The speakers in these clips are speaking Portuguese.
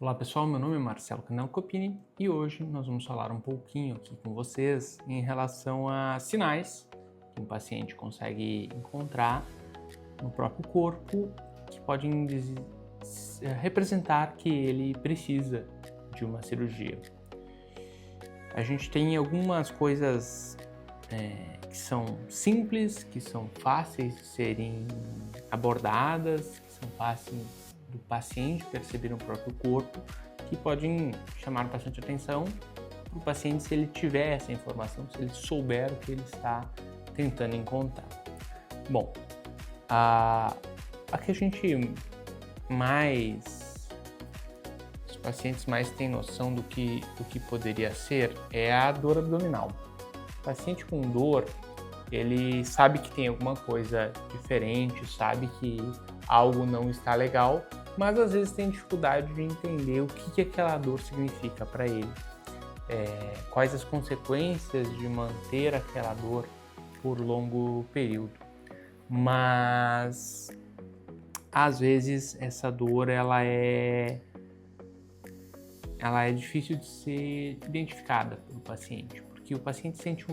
Olá pessoal, meu nome é Marcelo Canal Copini e hoje nós vamos falar um pouquinho aqui com vocês em relação a sinais que um paciente consegue encontrar no próprio corpo que podem representar que ele precisa de uma cirurgia. A gente tem algumas coisas que são simples, que são fáceis de serem abordadas, que são fáceis do paciente perceber no próprio corpo, que podem chamar bastante atenção para o paciente se ele tiver essa informação, se ele souber o que ele está tentando encontrar. Bom, a que os pacientes mais têm noção do que poderia ser é a dor abdominal. O paciente com dor, ele sabe que tem alguma coisa diferente, sabe que algo não está legal, mas às vezes tem dificuldade de entender o que aquela dor significa para ele. Quais as consequências de manter aquela dor por longo período. Mas às vezes essa dor ela é difícil de ser identificada pelo paciente, porque o paciente sente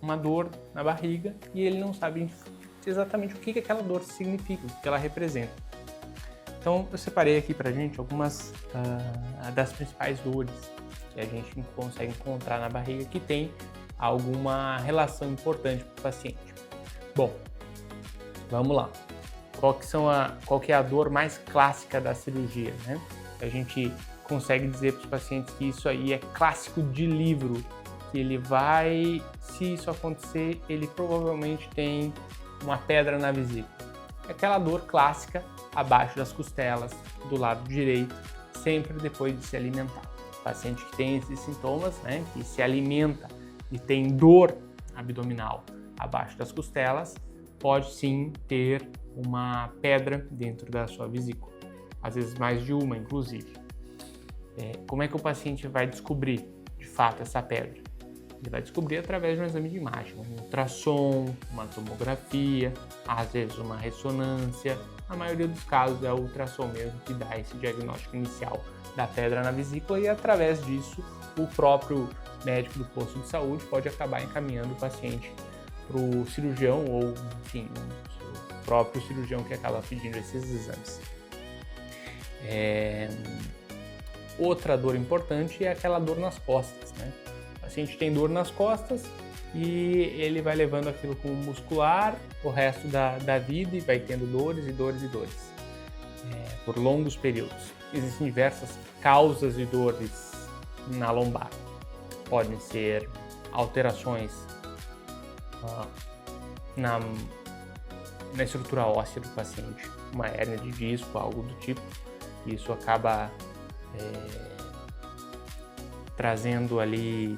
uma dor na barriga e ele não sabe exatamente o que aquela dor significa, o que ela representa. Então eu separei aqui pra gente algumas das principais dores que a gente consegue encontrar na barriga que tem alguma relação importante para o paciente. Bom, vamos lá. Qual que é a dor mais clássica da cirurgia, né? A gente consegue dizer para os pacientes que isso aí é clássico de livro, que se isso acontecer, ele provavelmente tem uma pedra na vesícula. Aquela dor clássica abaixo das costelas, do lado direito, sempre depois de se alimentar. O paciente que tem esses sintomas, né, que se alimenta e tem dor abdominal abaixo das costelas, pode sim ter uma pedra dentro da sua vesícula, às vezes mais de uma, inclusive. Como é que o paciente vai descobrir, de fato, essa pedra? Ele vai descobrir através de um exame de imagem, um ultrassom, uma tomografia, às vezes uma ressonância. Na maioria dos casos é o ultrassom mesmo que dá esse diagnóstico inicial da pedra na vesícula e através disso o próprio médico do posto de saúde pode acabar encaminhando o paciente para o cirurgião ou, enfim, o próprio cirurgião que acaba pedindo esses exames. Outra dor importante é aquela dor nas costas, né? O paciente tem dor nas costas e ele vai levando aquilo como muscular o resto da vida e vai tendo dores e dores e dores por longos períodos. Existem diversas causas de dores na lombar. Podem ser alterações na estrutura óssea do paciente, uma hérnia de disco, algo do tipo. Isso acaba trazendo ali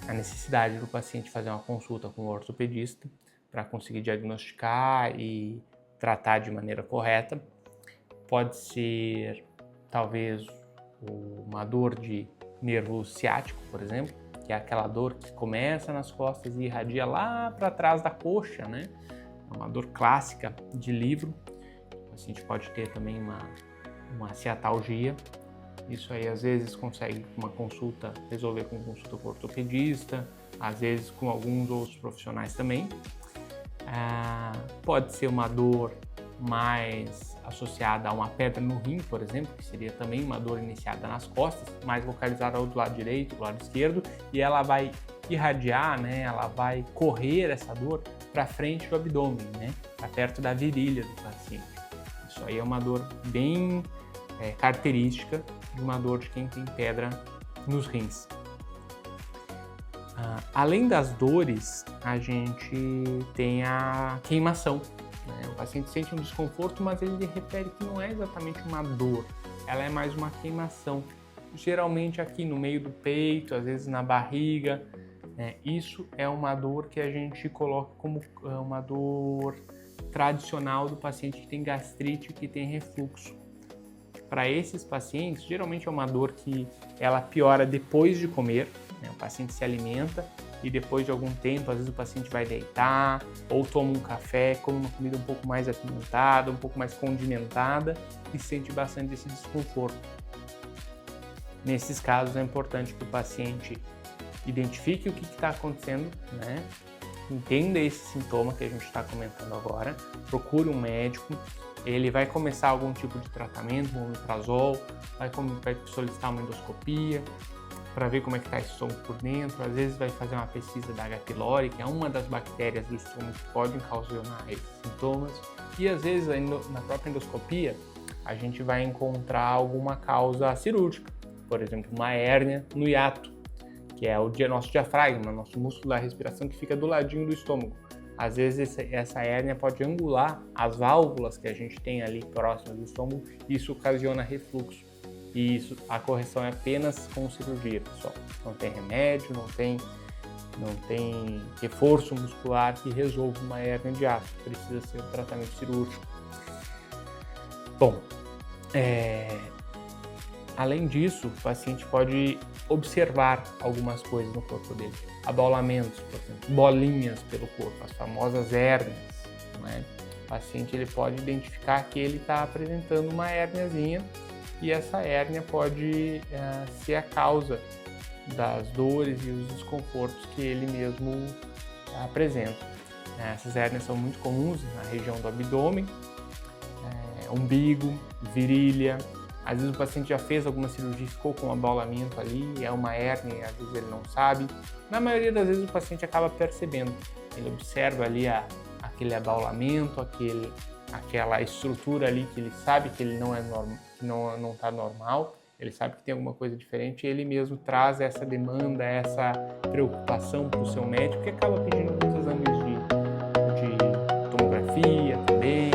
a necessidade do paciente fazer uma consulta com o ortopedista para conseguir diagnosticar e tratar de maneira correta. Pode ser, talvez, uma dor de nervo ciático, por exemplo, que é aquela dor que começa nas costas e irradia lá para trás da coxa, né? É uma dor clássica de livro. O paciente pode ter também uma ciatalgia. Isso aí às vezes consegue resolver com consulta com o ortopedista, às vezes com alguns outros profissionais também. Pode ser uma dor mais associada a uma pedra no rim, por exemplo, que seria também uma dor iniciada nas costas, mais localizada do lado direito, do lado esquerdo, e ela vai irradiar, né? Ela vai correr essa dor para frente do abdômen, né? Para perto da virilha do paciente. Isso aí é uma dor bem característica de uma dor de quem tem pedra nos rins. Além das dores, a gente tem a queimação, né? O paciente sente um desconforto, mas ele refere que não é exatamente uma dor, ela é mais uma queimação, geralmente aqui no meio do peito, às vezes na barriga. Isso é uma dor que a gente coloca como uma dor tradicional do paciente que tem gastrite, que tem refluxo. Para esses pacientes, geralmente é uma dor que ela piora depois de comer, né? O paciente se alimenta e depois de algum tempo, às vezes o paciente vai deitar ou toma um café, come uma comida um pouco mais apimentada, um pouco mais condimentada e sente bastante esse desconforto. Nesses casos é importante que o paciente identifique o que está acontecendo, né? Entenda esse sintoma que a gente está comentando agora, procure um médico, ele vai começar algum tipo de tratamento, um omeprazol, vai solicitar uma endoscopia para ver como é que está esse estômago por dentro, às vezes vai fazer uma pesquisa da H. pylori, que é uma das bactérias do estômago que podem ocasionar esses sintomas, e às vezes na própria endoscopia a gente vai encontrar alguma causa cirúrgica, por exemplo, uma hérnia no hiato, que é o nosso diafragma, nosso músculo da respiração que fica do ladinho do estômago. Às vezes essa hérnia pode angular as válvulas que a gente tem ali próximas do estômago e isso ocasiona refluxo. E a correção é apenas com cirurgia, pessoal. Não tem remédio, não tem reforço muscular que resolva uma hérnia de hiato. Precisa ser um tratamento cirúrgico. Bom, além disso, o paciente pode observar algumas coisas no corpo dele. Abaulamentos, por exemplo, bolinhas pelo corpo, as famosas hérnias. Não é? O paciente ele pode identificar que ele está apresentando uma hérniazinha e essa hérnia pode ser a causa das dores e os desconfortos que ele mesmo apresenta. Essas hérnias são muito comuns na região do abdômen, umbigo, virilha. Às vezes o paciente já fez alguma cirurgia e ficou com um abaulamento ali, é uma hérnia e às vezes ele não sabe. Na maioria das vezes o paciente acaba percebendo, ele observa ali aquele abaulamento, aquela estrutura ali que ele sabe que ele não é normal, que não está normal, ele sabe que tem alguma coisa diferente e ele mesmo traz essa demanda, essa preocupação para o seu médico que acaba pedindo alguns exames de tomografia também.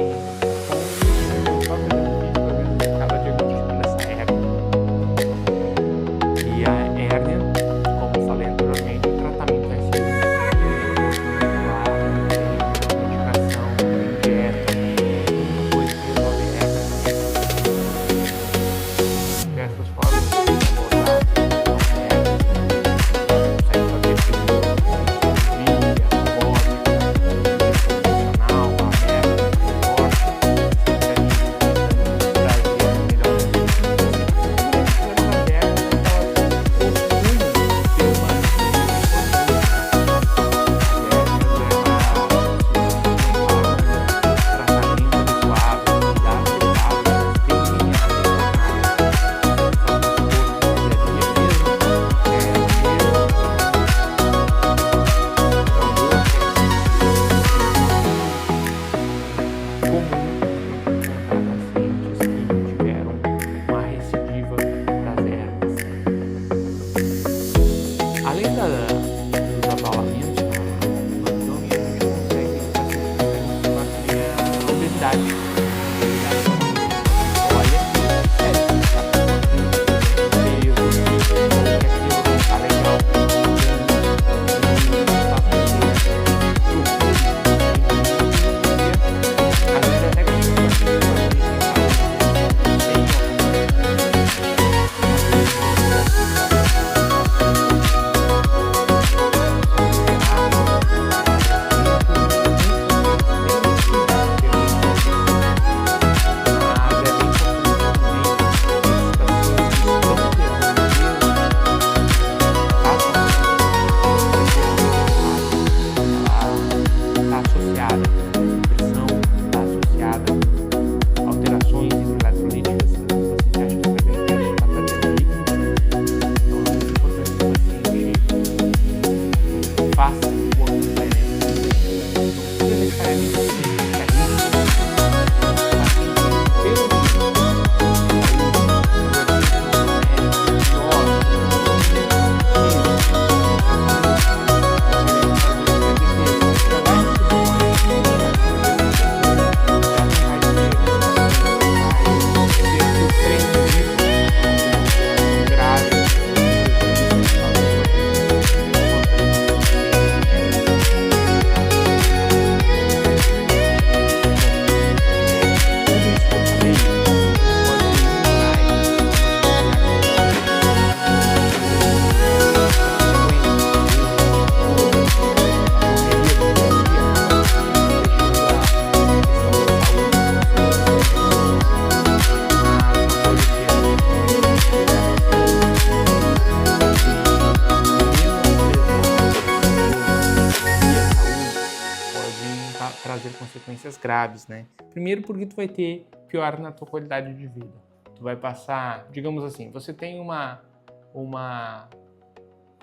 graves, né? Primeiro porque tu vai ter pior na tua qualidade de vida. Tu vai passar, digamos assim, você tem uma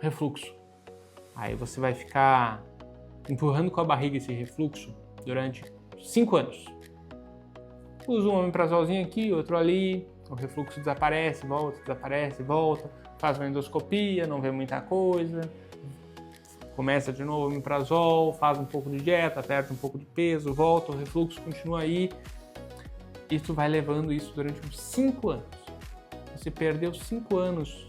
refluxo. Aí você vai ficar empurrando com a barriga esse refluxo durante 5 anos. Usa um omeprazolzinho aqui, outro ali, o refluxo desaparece, volta, faz uma endoscopia, não vê muita coisa, começa de novo o omeprazol, faz um pouco de dieta, perde um pouco de peso, volta, o refluxo continua aí, e tu vai levando isso durante uns 5 anos. Você perdeu 5 anos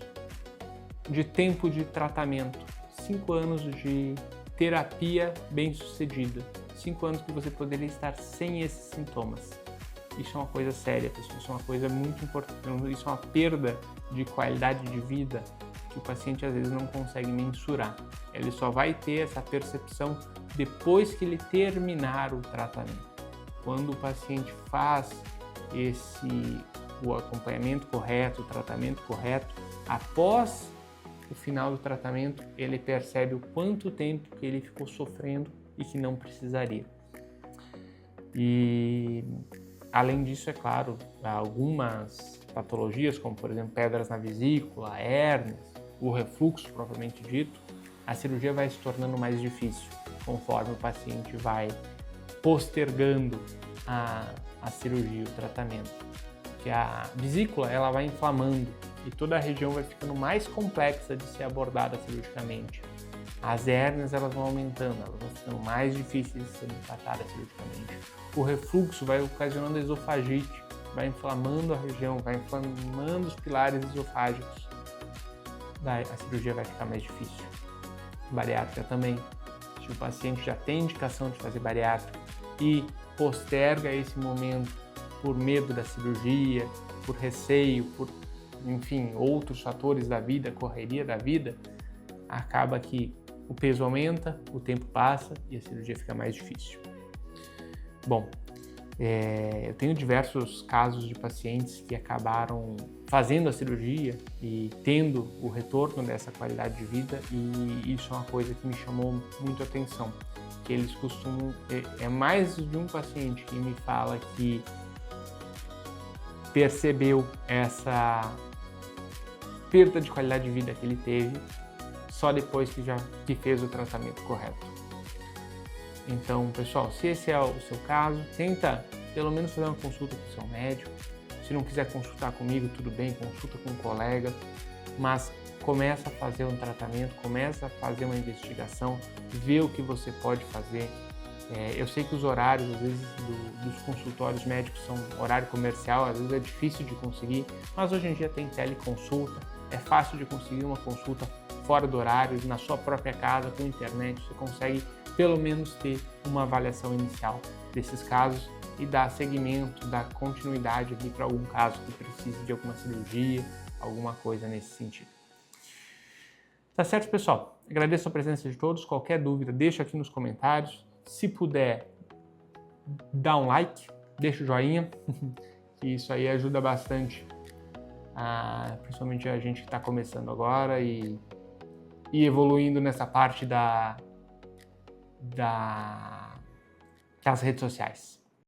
de tempo de tratamento, 5 anos de terapia bem sucedida, 5 anos que você poderia estar sem esses sintomas. Isso é uma coisa séria, pessoal, isso é uma coisa muito importante, isso é uma perda de qualidade de vida que o paciente às vezes não consegue mensurar. Ele só vai ter essa percepção depois que ele terminar o tratamento. Quando o paciente faz o acompanhamento correto, o tratamento correto, após o final do tratamento, ele percebe o quanto tempo que ele ficou sofrendo e que não precisaria. E além disso, é claro, algumas patologias, como por exemplo pedras na vesícula, hérnias, o refluxo propriamente dito, a cirurgia vai se tornando mais difícil conforme o paciente vai postergando a cirurgia, o tratamento. Porque a vesícula ela vai inflamando e toda a região vai ficando mais complexa de ser abordada cirurgicamente. As hérnias elas vão aumentando, elas vão ficando mais difíceis de serem tratadas cirurgicamente. O refluxo vai ocasionando esofagite, vai inflamando a região, vai inflamando os pilares esofágicos. A cirurgia vai ficar mais difícil. Bariátrica também. Se o paciente já tem indicação de fazer bariátrica e posterga esse momento por medo da cirurgia, por receio, por, enfim, outros fatores da vida, correria da vida, acaba que o peso aumenta, o tempo passa e a cirurgia fica mais difícil. Bom, eu tenho diversos casos de pacientes que acabaram fazendo a cirurgia e tendo o retorno dessa qualidade de vida, e isso é uma coisa que me chamou muito a atenção, que eles costumam, mais de um paciente que me fala que percebeu essa perda de qualidade de vida que ele teve só depois que fez o tratamento correto. Então, pessoal, se esse é o seu caso, tenta pelo menos fazer uma consulta com o seu médico. Se não quiser consultar comigo, tudo bem, consulta com um colega, mas começa a fazer um tratamento, começa a fazer uma investigação, vê o que você pode fazer. Eu sei que os horários, às vezes, dos consultórios médicos são horário comercial, às vezes é difícil de conseguir, mas hoje em dia tem teleconsulta, é fácil de conseguir uma consulta fora do horário, na sua própria casa, com internet, você consegue pelo menos ter uma avaliação inicial desses casos e dar seguimento, dar continuidade aqui para algum caso que precise de alguma cirurgia, alguma coisa nesse sentido. Tá certo, pessoal? Agradeço a presença de todos. Qualquer dúvida, deixa aqui nos comentários. Se puder, dá um like, deixa o joinha, que isso aí ajuda bastante, principalmente a gente que está começando agora e evoluindo nessa parte das redes sociais.